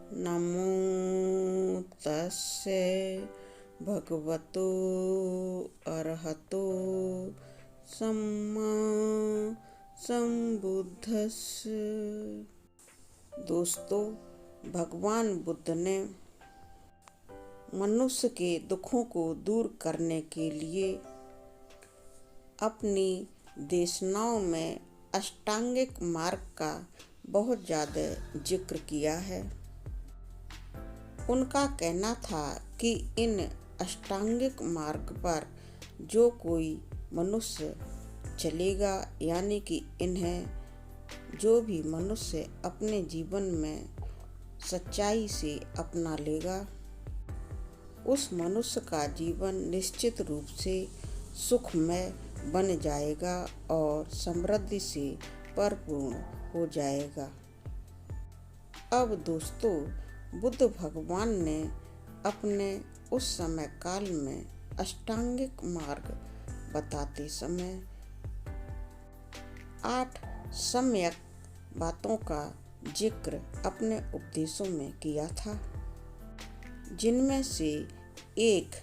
नमो तस्से भगवतो अरहतो सम्मा संबुद्धस्स। दोस्तों, भगवान बुद्ध ने मनुष्य के दुखों को दूर करने के लिए अपनी देशनाओं में अष्टांगिक मार्ग का बहुत ज़्यादा जिक्र किया है। उनका कहना था कि इन अष्टांगिक मार्ग पर जो कोई मनुष्य चलेगा, यानी कि इन्हें जो भी मनुष्य अपने जीवन में सच्चाई से अपना लेगा, उस मनुष्य का जीवन निश्चित रूप से सुखमय बन जाएगा और समृद्धि से परिपूर्ण हो जाएगा। अब दोस्तों, बुद्ध भगवान ने अपने उस समय काल में अष्टांगिक मार्ग बताते समय 8 सम्यक बातों का जिक्र अपने उपदेशों में किया था, जिनमें से एक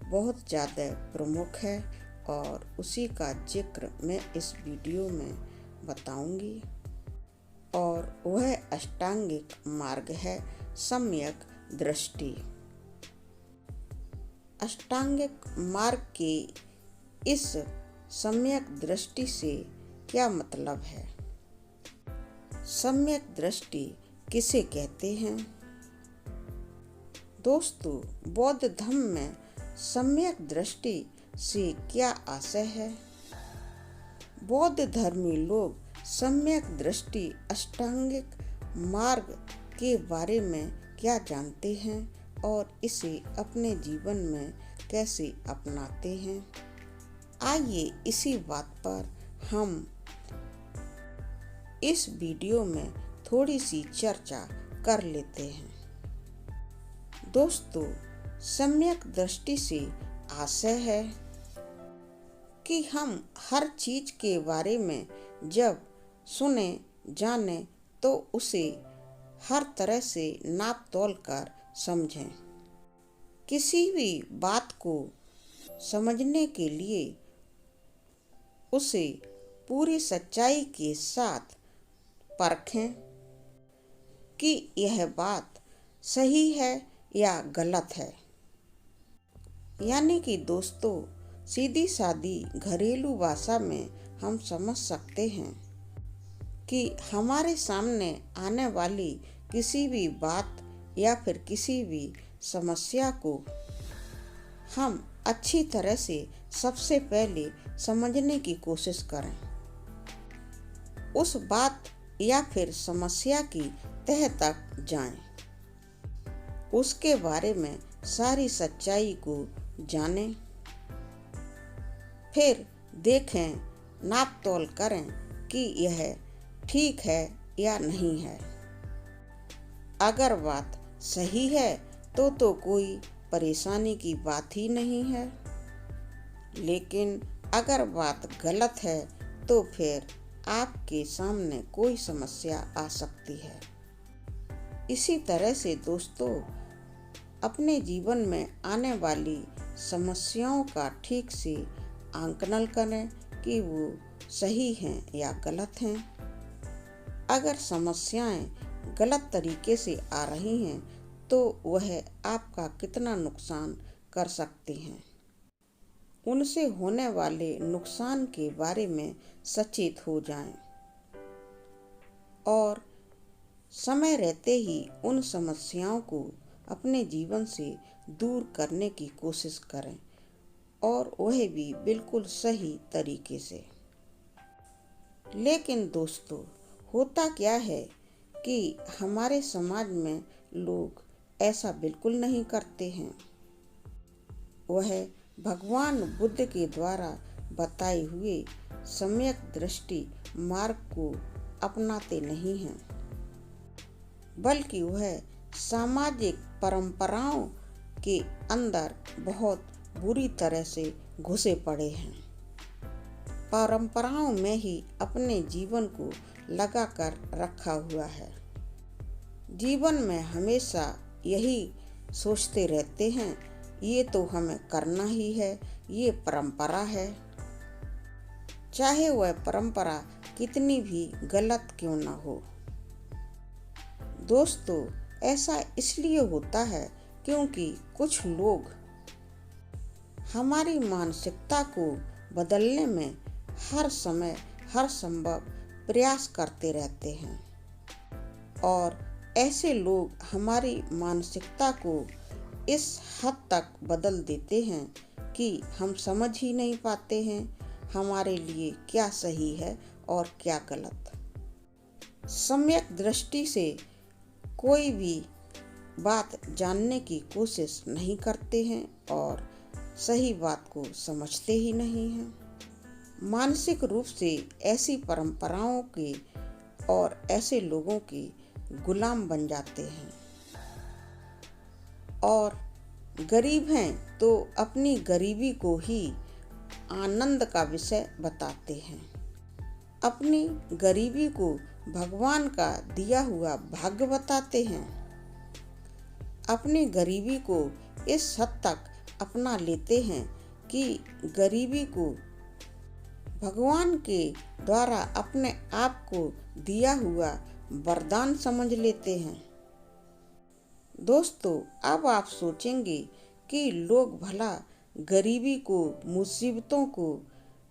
बहुत ज़्यादा प्रमुख है और उसी का जिक्र मैं इस वीडियो में बताऊंगी। और वह अष्टांगिक मार्ग है सम्यक दृष्टि। अष्टांगिक मार्ग के इस सम्यक दृष्टि से क्या मतलब है? सम्यक दृष्टि किसे कहते हैं? दोस्तों, बौद्ध धर्म में सम्यक दृष्टि से क्या आशय है? बौद्ध धर्मी लोग सम्यक दृष्टि अष्टांगिक मार्ग के बारे में क्या जानते हैं और इसे अपने जीवन में कैसे अपनाते हैं? आइए इसी बात पर हम इस वीडियो में थोड़ी सी चर्चा कर लेते हैं। दोस्तों, सम्यक दृष्टि से आशय है कि हम हर चीज के बारे में जब सुने जाने तो उसे हर तरह से नाप तोल कर समझें। किसी भी बात को समझने के लिए उसे पूरी सच्चाई के साथ परखें कि यह बात सही है या गलत है। यानी कि दोस्तों, सीधी सादी घरेलू भाषा में हम समझ सकते हैं कि हमारे सामने आने वाली किसी भी बात या फिर किसी भी समस्या को हम अच्छी तरह से सबसे पहले समझने की कोशिश करें। उस बात या फिर समस्या की तह तक जाएं, उसके बारे में सारी सच्चाई को जानें, फिर देखें, नाप तोल करें कि यह ठीक है या नहीं है। अगर बात सही है तो कोई परेशानी की बात ही नहीं है, लेकिन अगर बात गलत है तो फिर आपके सामने कोई समस्या आ सकती है। इसी तरह से दोस्तों, अपने जीवन में आने वाली समस्याओं का ठीक से आंकलन करें कि वो सही हैं या गलत हैं। अगर समस्याएं गलत तरीके से आ रही हैं तो वह आपका कितना नुकसान कर सकती हैं। उनसे होने वाले नुकसान के बारे में सचेत हो जाएं और समय रहते ही उन समस्याओं को अपने जीवन से दूर करने की कोशिश करें, और वह भी बिल्कुल सही तरीके से। लेकिन दोस्तों, होता क्या है कि हमारे समाज में लोग ऐसा बिल्कुल नहीं करते हैं। वह भगवान बुद्ध के द्वारा बताए हुए सम्यक दृष्टि मार्ग को अपनाते नहीं हैं, बल्कि वह सामाजिक परंपराओं के अंदर बहुत बुरी तरह से घुसे पड़े हैं। परंपराओं में ही अपने जीवन को लगा कर रखा हुआ है। जीवन में हमेशा यही सोचते रहते हैं, ये तो हमें करना ही है, ये परंपरा है, चाहे वह परंपरा कितनी भी गलत क्यों ना हो। दोस्तों, ऐसा इसलिए होता है क्योंकि कुछ लोग हमारी मानसिकता को बदलने में हर समय हर संभव प्रयास करते रहते हैं और ऐसे लोग हमारी मानसिकता को इस हद तक बदल देते हैं कि हम समझ ही नहीं पाते हैं हमारे लिए क्या सही है और क्या गलत। सम्यक दृष्टि से कोई भी बात जानने की कोशिश नहीं करते हैं और सही बात को समझते ही नहीं हैं। मानसिक रूप से ऐसी परंपराओं के और ऐसे लोगों के गुलाम बन जाते हैं और गरीब हैं तो अपनी गरीबी को ही आनंद का विषय बताते हैं, अपनी गरीबी को भगवान का दिया हुआ भाग्य बताते हैं, अपनी गरीबी को इस हद तक अपना लेते हैं कि गरीबी को भगवान के द्वारा अपने आप को दिया हुआ वरदान समझ लेते हैं। दोस्तों, अब आप सोचेंगे कि लोग भला गरीबी को, मुसीबतों को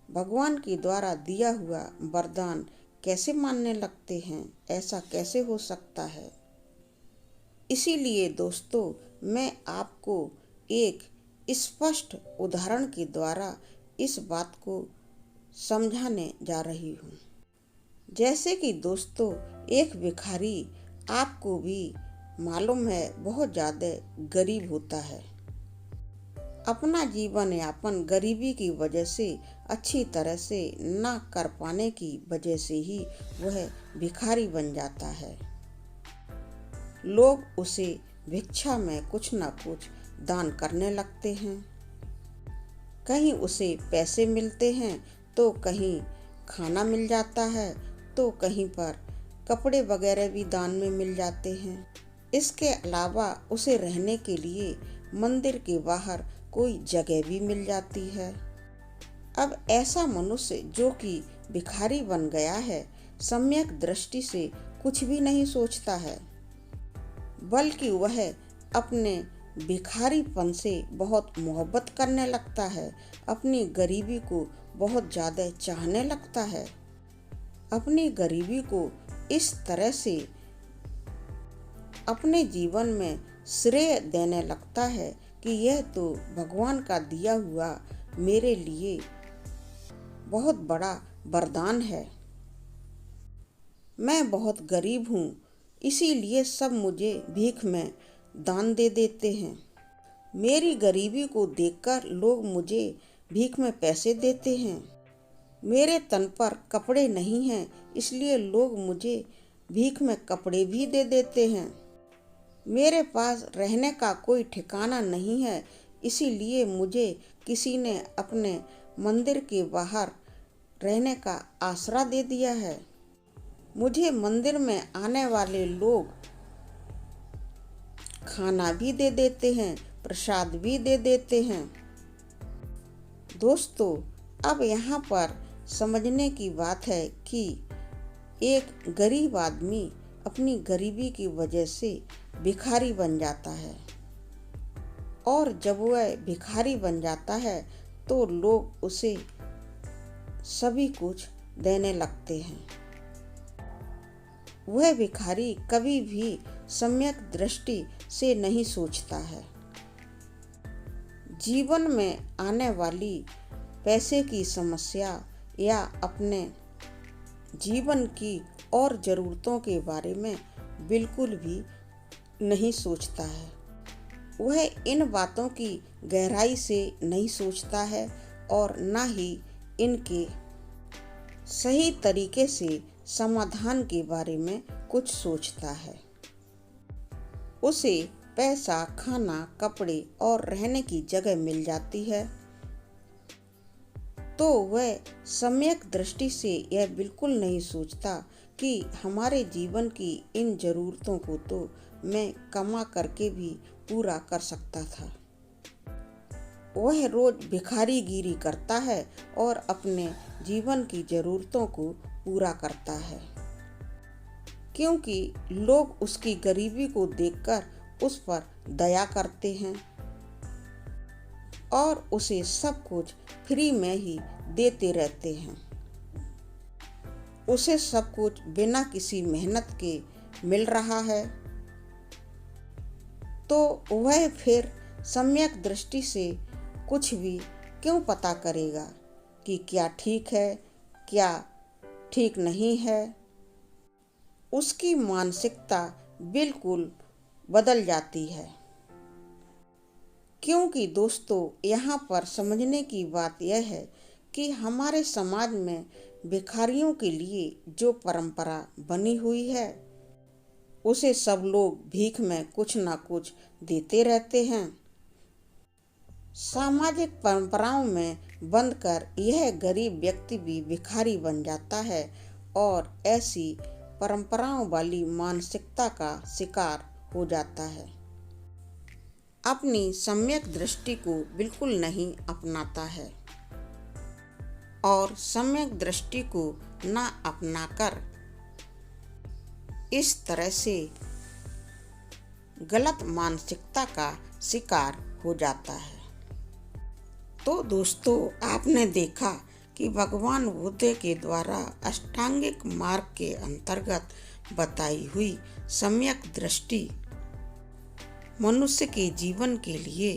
भगवान के द्वारा दिया हुआ वरदान कैसे मानने लगते हैं, ऐसा कैसे हो सकता है। इसीलिए दोस्तों, मैं आपको एक स्पष्ट उदाहरण के द्वारा इस बात को समझाने जा रही हूँ। जैसे कि दोस्तों, एक भिखारी आपको भी मालूम है बहुत ज़्यादा गरीब होता है। अपना जीवन यापन गरीबी की वजह से अच्छी तरह से ना कर पाने की वजह से ही वह भिखारी बन जाता है। लोग उसे भिक्षा में कुछ न कुछ दान करने लगते हैं। कहीं उसे पैसे मिलते हैं तो कहीं खाना मिल जाता है, तो कहीं पर कपड़े वगैरह भी दान में मिल जाते हैं। इसके अलावा उसे रहने के लिए मंदिर के बाहर कोई जगह भी मिल जाती है। अब ऐसा मनुष्य जो कि भिखारी बन गया है, सम्यक दृष्टि से कुछ भी नहीं सोचता है, बल्कि वह अपने भिखारीपन से बहुत मोहब्बत करने लगता है, अपनी गरीबी को बहुत ज़्यादा चाहने लगता है, अपनी गरीबी को इस तरह से अपने जीवन में श्रेय देने लगता है कि यह तो भगवान का दिया हुआ मेरे लिए बहुत बड़ा वरदान है। मैं बहुत गरीब हूँ, इसीलिए सब मुझे भीख में दान दे देते हैं। मेरी गरीबी को देखकर लोग मुझे भीख में पैसे देते हैं। मेरे तन पर कपड़े नहीं हैं, इसलिए लोग मुझे भीख में कपड़े भी दे देते हैं। मेरे पास रहने का कोई ठिकाना नहीं है, इसीलिए मुझे किसी ने अपने मंदिर के बाहर रहने का आसरा दे दिया है। मुझे मंदिर में आने वाले लोग खाना भी दे देते हैं, प्रसाद भी दे देते हैं। दोस्तों, अब यहाँ पर समझने की बात है कि एक गरीब आदमी अपनी गरीबी की वजह से भिखारी बन जाता है और जब वह भिखारी बन जाता है तो लोग उसे सभी कुछ देने लगते हैं। वह भिखारी कभी भी सम्यक दृष्टि से नहीं सोचता है। जीवन में आने वाली पैसे की समस्या या अपने जीवन की और ज़रूरतों के बारे में बिल्कुल भी नहीं सोचता है। वह इन बातों की गहराई से नहीं सोचता है और ना ही इनके सही तरीके से समाधान के बारे में कुछ सोचता है। उसे पैसा, खाना, कपड़े और रहने की जगह मिल जाती है तो वह सम्यक दृष्टि से यह बिल्कुल नहीं सोचता कि हमारे जीवन की इन ज़रूरतों को तो मैं कमा करके भी पूरा कर सकता था। वह रोज भिखारीगिरी करता है और अपने जीवन की ज़रूरतों को पूरा करता है, क्योंकि लोग उसकी गरीबी को देखकर उस पर दया करते हैं और उसे सब कुछ फ्री में ही देते रहते हैं। उसे सब कुछ बिना किसी मेहनत के मिल रहा है, तो वह फिर सम्यक दृष्टि से कुछ भी क्यों पता करेगा कि क्या ठीक है, क्या ठीक नहीं है। उसकी मानसिकता बिल्कुल बदल जाती है। क्योंकि दोस्तों, यहाँ पर समझने की बात यह है कि हमारे समाज में भिखारियों के लिए जो परंपरा बनी हुई है, उसे सब लोग भीख में कुछ ना कुछ देते रहते हैं। सामाजिक परंपराओं में बंधकर यह गरीब व्यक्ति भी भिखारी बन जाता है और ऐसी परंपराओं वाली मानसिकता का शिकार हो जाता है। अपनी सम्यक दृष्टि को बिल्कुल नहीं अपनाता है और सम्यक दृष्टि को ना अपनाकर इस तरह से गलत मानसिकता का शिकार हो जाता है। तो दोस्तों, आपने देखा कि भगवान बुद्ध के द्वारा अष्टांगिक मार्ग के अंतर्गत बताई हुई सम्यक दृष्टि मनुष्य के जीवन के लिए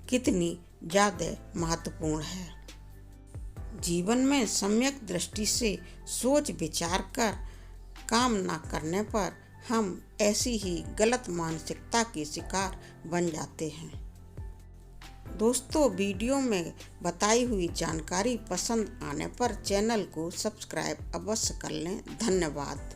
कितनी ज़्यादा महत्वपूर्ण है। जीवन में सम्यक दृष्टि से सोच विचार कर काम न करने पर हम ऐसी ही गलत मानसिकता के शिकार बन जाते हैं। दोस्तों, वीडियो में बताई हुई जानकारी पसंद आने पर चैनल को सब्सक्राइब अवश्य कर लें। धन्यवाद।